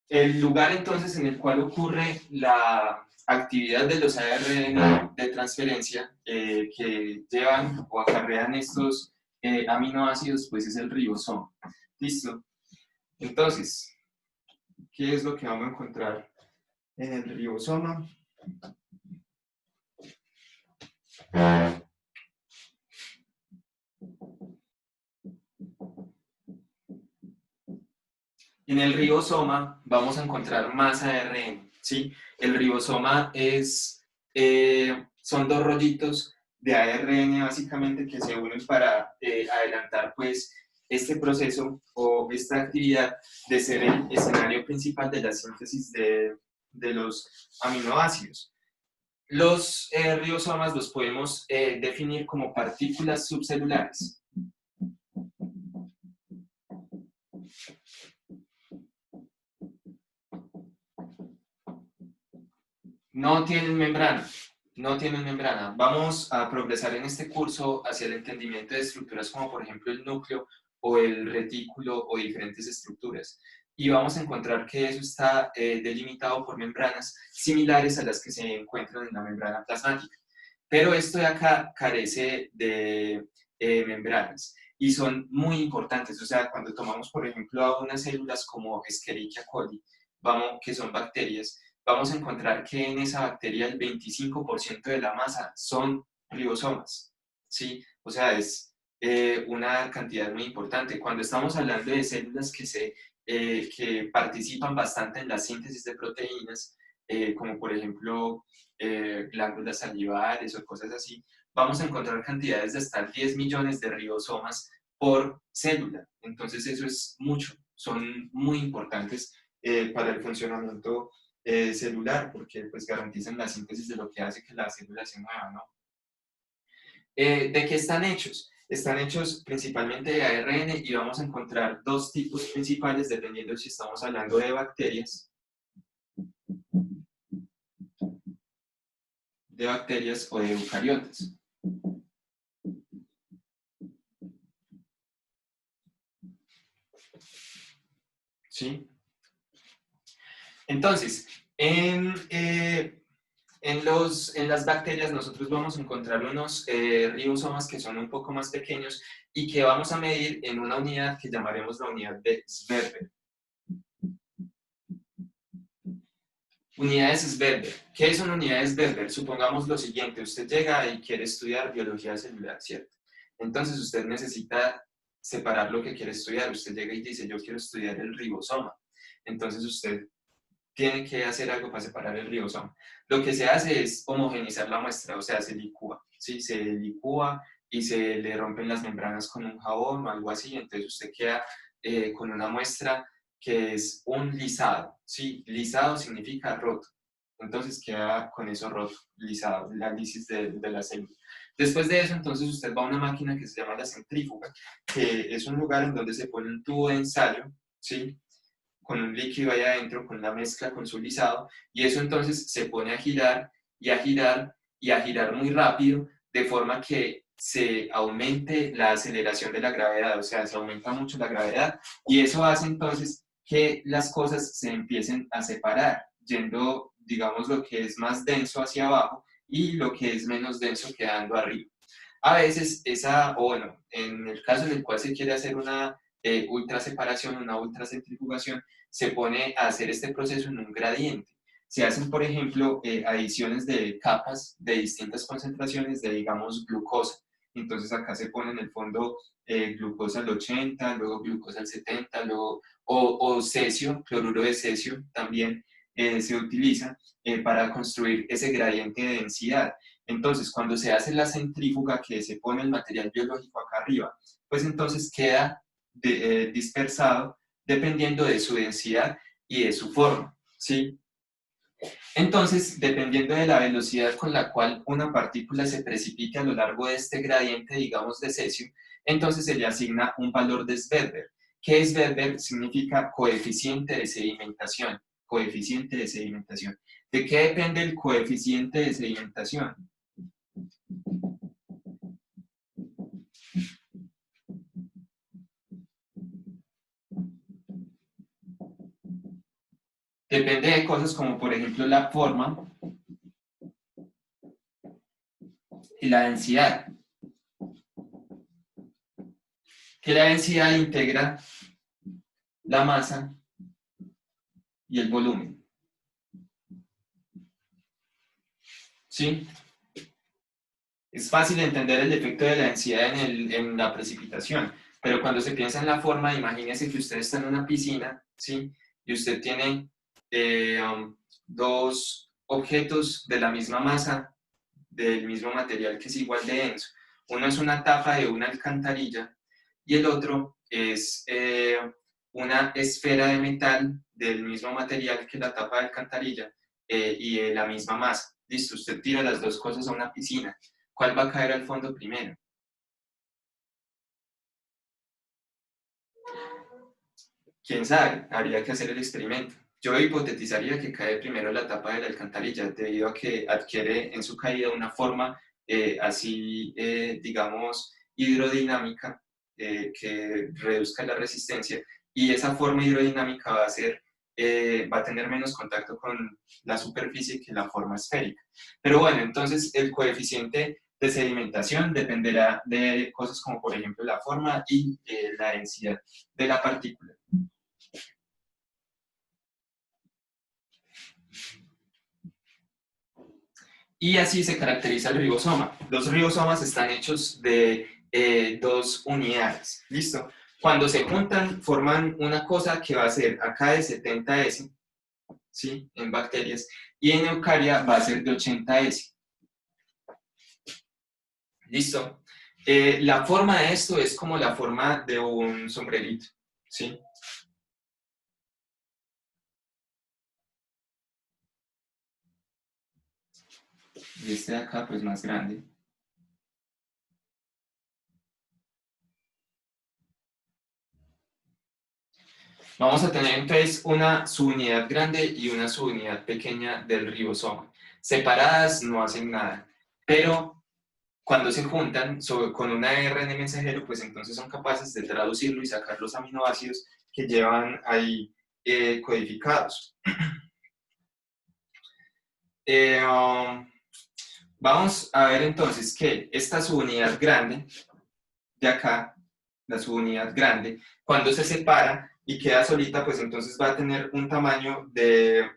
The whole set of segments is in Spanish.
El lugar entonces en el cual ocurre la actividad de los ARN de transferencia que llevan o acarrean estos aminoácidos, pues es el ribosoma. ¿Listo? Entonces, ¿qué es lo que vamos a encontrar en el ribosoma? En el ribosoma vamos a encontrar más ARN, ¿sí? El ribosoma son dos rollitos de ARN básicamente que se unen para adelantar pues este proceso o esta actividad de ser el escenario principal de la síntesis de los aminoácidos. Los ribosomas los podemos definir como partículas subcelulares. No tienen membrana, no tienen membrana. Vamos a progresar en este curso hacia el entendimiento de estructuras como por ejemplo el núcleo o el retículo o diferentes estructuras. Y vamos a encontrar que eso está delimitado por membranas similares a las que se encuentran en la membrana plasmática. Pero esto de acá carece de membranas y son muy importantes. O sea, cuando tomamos, por ejemplo, a unas células como Escherichia coli, que son bacterias, vamos a encontrar que en esa bacteria el 25% de la masa son ribosomas, ¿sí? O sea, es una cantidad muy importante. Cuando estamos hablando de células que participan bastante en la síntesis de proteínas, como por ejemplo glándulas salivares o cosas así, vamos a encontrar cantidades de hasta 10 millones de ribosomas por célula. Entonces eso es mucho, son muy importantes para el funcionamiento celular, porque pues garantizan la síntesis de lo que hace que la célula se mueva, ¿no? ¿De qué están hechos? Están hechos principalmente de ARN y vamos a encontrar dos tipos principales dependiendo si estamos hablando de bacterias o de eucariotas. ¿Sí? Entonces, en las bacterias nosotros vamos a encontrar unos ribosomas que son un poco más pequeños y que vamos a medir en una unidad que llamaremos la unidad de Sverber. Unidades Sverber. ¿Qué son unidades Sverber? Supongamos lo siguiente, usted llega y quiere estudiar biología celular, ¿cierto? Entonces usted necesita separar lo que quiere estudiar. Usted llega y dice, yo quiero estudiar el ribosoma. Entonces usted tiene que hacer algo para separar el ribosoma. Lo que se hace es homogenizar la muestra, o sea, se licúa, ¿sí? Se licúa y se le rompen las membranas con un jabón o algo así, entonces usted queda con una muestra que es un lisado, ¿sí? Lisado significa roto, entonces queda con eso roto, lisado, la lisis de la célula. Después de eso, entonces usted va a una máquina que se llama la centrífuga, que es un lugar en donde se pone un tubo de ensayo, ¿sí? Con un líquido ahí adentro, con la mezcla, con su lisado, y eso entonces se pone a girar y a girar y a girar muy rápido, de forma que se aumente la aceleración de la gravedad, o sea, se aumenta mucho la gravedad, y eso hace entonces que las cosas se empiecen a separar, yendo, digamos, lo que es más denso hacia abajo y lo que es menos denso quedando arriba. A veces o bueno, en el caso en el cual se quiere hacer una ultraseparación, una ultracentrifugación, se pone a hacer este proceso en un gradiente. Se hacen, por ejemplo, adiciones de capas de distintas concentraciones de, digamos, glucosa. Entonces acá se pone en el fondo glucosa al 80, luego glucosa al 70, luego, o cesio, cloruro de cesio también se utiliza para construir ese gradiente de densidad. Entonces, cuando se hace la centrífuga, que se pone el material biológico acá arriba, pues entonces queda dispersado dependiendo de su densidad y de su forma, ¿sí? Entonces, dependiendo de la velocidad con la cual una partícula se precipite a lo largo de este gradiente, digamos, de cesio, entonces se le asigna un valor de Sverber. ¿Qué es Sverber? Significa coeficiente de sedimentación. Coeficiente de sedimentación. ¿De qué depende el coeficiente de sedimentación? Depende de cosas como, por ejemplo, la forma y la densidad. Que la densidad integra la masa y el volumen. ¿Sí? Es fácil entender el efecto de la densidad en la precipitación, pero cuando se piensa en la forma, imagínese que usted está en una piscina, ¿sí? Y usted tiene dos objetos de la misma masa, del mismo material que es igual de denso. Uno es una tapa de una alcantarilla y el otro es una esfera de metal del mismo material que la tapa de alcantarilla y de la misma masa. Listo, usted tira las dos cosas a una piscina. ¿Cuál va a caer al fondo primero? ¿Quién sabe? Habría que hacer el experimento. Yo hipotetizaría que cae primero la tapa de la alcantarilla debido a que adquiere en su caída una forma así, digamos, hidrodinámica que reduzca la resistencia y esa forma hidrodinámica va a tener menos contacto con la superficie que la forma esférica. Pero bueno, entonces el coeficiente de sedimentación dependerá de cosas como por ejemplo la forma y la densidad de la partícula. Y así se caracteriza el ribosoma. Los ribosomas están hechos de dos unidades, ¿listo? Cuando se juntan, forman una cosa que va a ser acá de 70S, ¿sí? En bacterias, y en eucaria va a ser de 80S. ¿Listo? La forma de esto es como la forma de un sombrerito, ¿sí? Y este de acá, pues más grande. Vamos a tener entonces una subunidad grande y una subunidad pequeña del ribosoma. Separadas no hacen nada, pero cuando se juntan con un ARN mensajero, pues entonces son capaces de traducirlo y sacar los aminoácidos que llevan ahí codificados. Vamos a ver entonces que esta subunidad grande de acá, la subunidad grande, cuando se separa y queda solita, pues entonces va a tener un tamaño de...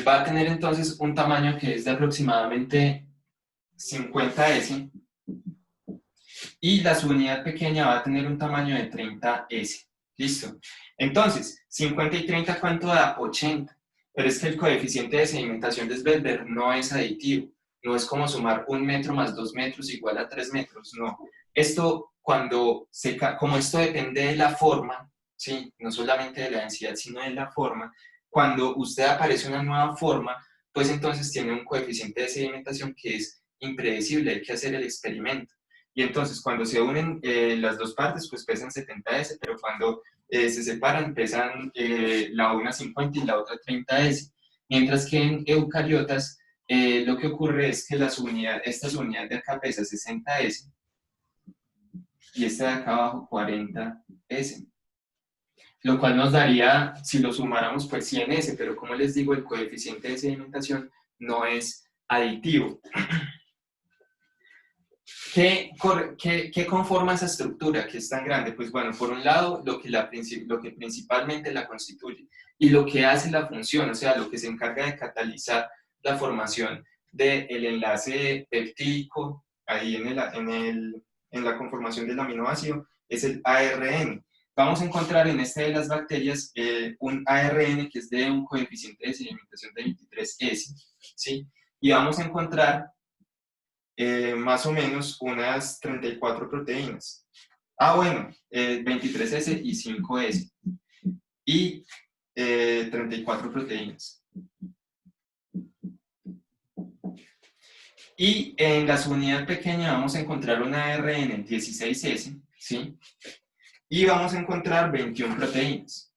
Va a tener entonces un tamaño que es de aproximadamente 50S y la subunidad pequeña va a tener un tamaño de 30S. ¿Listo? Entonces, 50 y 30, ¿cuánto da? 80. Pero es que el coeficiente de sedimentación de Svelberg no es aditivo. No es como sumar 1 metro más 2 metros igual a 3 metros. No. Esto, como esto depende de la forma, ¿sí? No solamente de la densidad, sino de la forma, cuando usted aparece una nueva forma, pues entonces tiene un coeficiente de sedimentación que es impredecible. Hay que hacer el experimento. Y entonces cuando se unen las dos partes, pues pesan 70S, pero cuando se separan pesan la una 50 y la otra 30S. Mientras que en eucariotas lo que ocurre es que esta subunidad de acá pesa 60S y esta de acá abajo 40S. Lo cual nos daría, si lo sumáramos, pues 100S, pero como les digo, el coeficiente de sedimentación no es aditivo. ¿Qué conforma esa estructura que es tan grande? Pues bueno, por un lado, lo que principalmente la constituye y lo que hace la función, o sea, lo que se encarga de catalizar la formación del enlace peptídico ahí en la conformación del aminoácido, es el ARN. Vamos a encontrar en este de las bacterias un ARN que es de un coeficiente de sedimentación de 23S, ¿sí? Y vamos a encontrar más o menos unas 34 proteínas. Ah, bueno, 23S y 5S. Y 34 proteínas. Y en la subunidad pequeña vamos a encontrar una ARN 16S, ¿sí? Y vamos a encontrar 21 proteínas.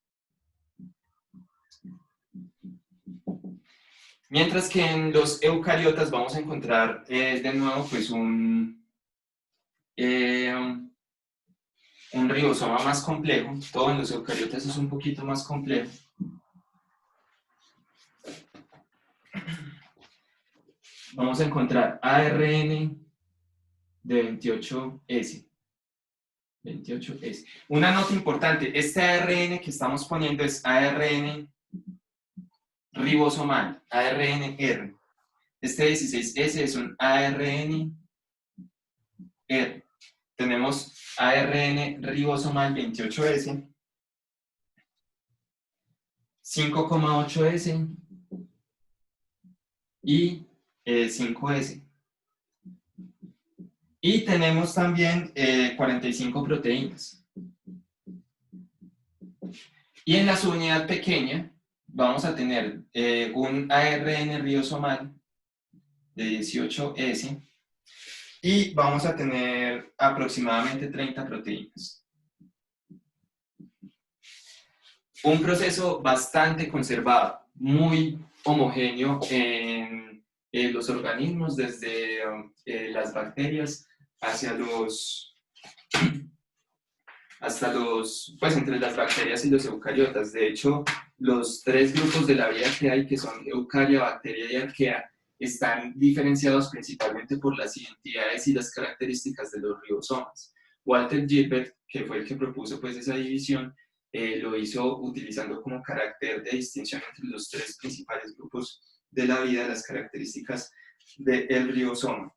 Mientras que en los eucariotas vamos a encontrar de nuevo pues un ribosoma más complejo. Todo en los eucariotas es un poquito más complejo. Vamos a encontrar ARN de 28S. 28S. Una nota importante, este ARN que estamos poniendo es ARN ribosomal, ARN-R. Este 16S es un ARN-R. Tenemos ARN ribosomal 28S, 5,8S y 5S. Y tenemos también 45 proteínas. Y en la subunidad pequeña vamos a tener un ARN ribosomal de 18S y vamos a tener aproximadamente 30 proteínas. Un proceso bastante conservado, muy homogéneo en los organismos, desde las bacterias pues entre las bacterias y los eucariotas. De hecho, los tres grupos de la vida que hay, que son eucaria, bacteria y arquea, están diferenciados principalmente por las identidades y las características de los ribosomas. Walter Gilbert, que fue el que propuso pues esa división, lo hizo utilizando como carácter de distinción entre los tres principales grupos de la vida, las características del ribosoma.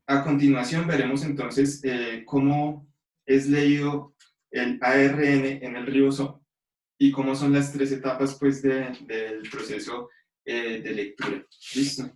A continuación veremos entonces cómo es leído el ARN en el ribosoma y cómo son las tres etapas pues, del proceso de lectura. ¿Listo?